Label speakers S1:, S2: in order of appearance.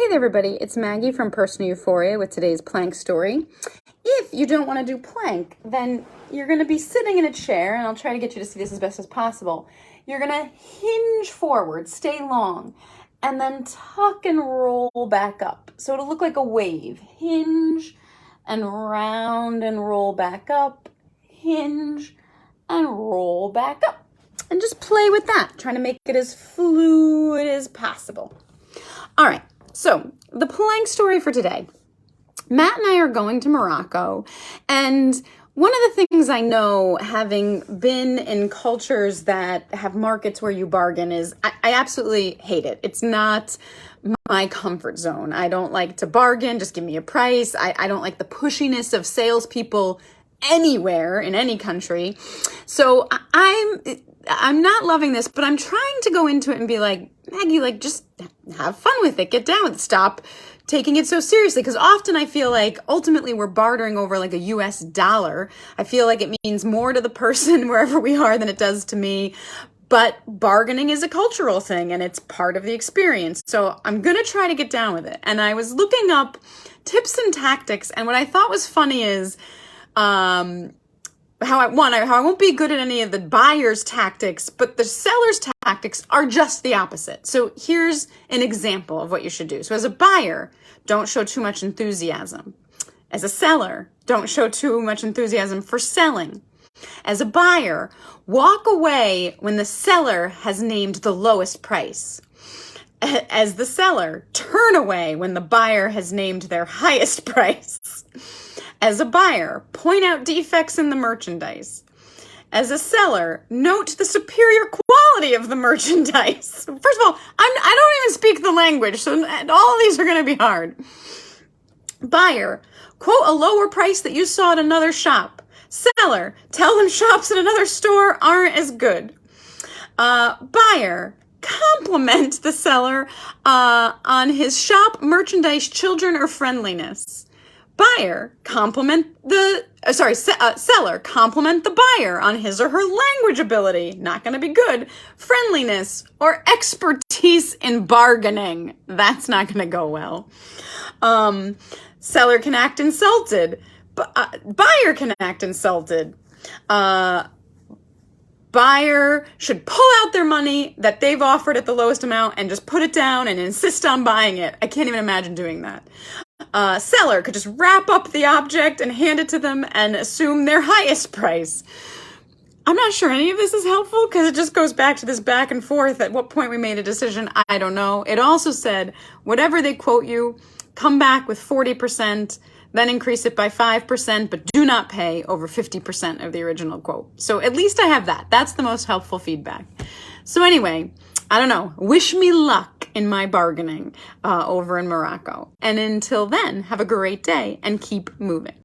S1: Hey there everybody, it's Maggie from Personal Euphoria with today's plank story. If you don't want to do plank, then you're going to be sitting in a chair, and I'll try to get you to see this as best as possible. You're going to hinge forward, stay long, and then tuck and roll back up. So it'll look like a wave. Hinge and round and roll back up, hinge and roll back up. And just play with that, trying to make it as fluid as possible. All right. So, the plank story for today. Matt and I are going to Morocco, and one of the things I know, having been in cultures that have markets where you bargain, is I absolutely hate it. It's not my comfort zone. I don't like to bargain, just give me a price. I don't like the pushiness of salespeople anywhere in any country. So I'm not loving this, but I'm trying to go into it and be like, Maggie, just have fun with it. Get down with it. Stop taking it so seriously. Because often I feel like ultimately we're bartering over like a US dollar. I feel like it means more to the person wherever we are than it does to me. But bargaining is a cultural thing and it's part of the experience. So I'm going to try to get down with it. And I was looking up tips and tactics. And what I thought was funny is how I won't be good at any of the buyer's tactics, but the seller's tactics are just the opposite. So here's an example of what you should do. So as a buyer, don't show too much enthusiasm. As a seller, don't show too much enthusiasm for selling. As a buyer, walk away when the seller has named the lowest price. As the seller, turn away when the buyer has named their highest price. As a buyer, point out defects in the merchandise. As a seller, note the superior quality of the merchandise. First of all, I don't even speak the language, so all of these are going to be hard. Buyer, quote a lower price that you saw at another shop. Seller, tell them shops at another store aren't as good. Buyer, compliment the seller on his shop, merchandise, children, or friendliness. Buyer, seller, compliment the buyer on his or her language ability, not going to be good, friendliness, or expertise in bargaining. That's not going to go well. Seller can act insulted. Buyer can act insulted. Buyer should pull out their money that they've offered at the lowest amount and just put it down and insist on buying it. I can't even imagine doing that. Seller could just wrap up the object and hand it to them and assume their highest price. I'm not sure any of this is helpful because it just goes back to this back and forth. At what point we made a decision, I don't know. It also said, whatever they quote you, come back with 40%, then increase it by 5%, but do not pay over 50% of the original quote. So at least I have that. That's the most helpful feedback. So anyway, I don't know. Wish me luck in my bargaining over in Morocco. And until then, have a great day and keep moving.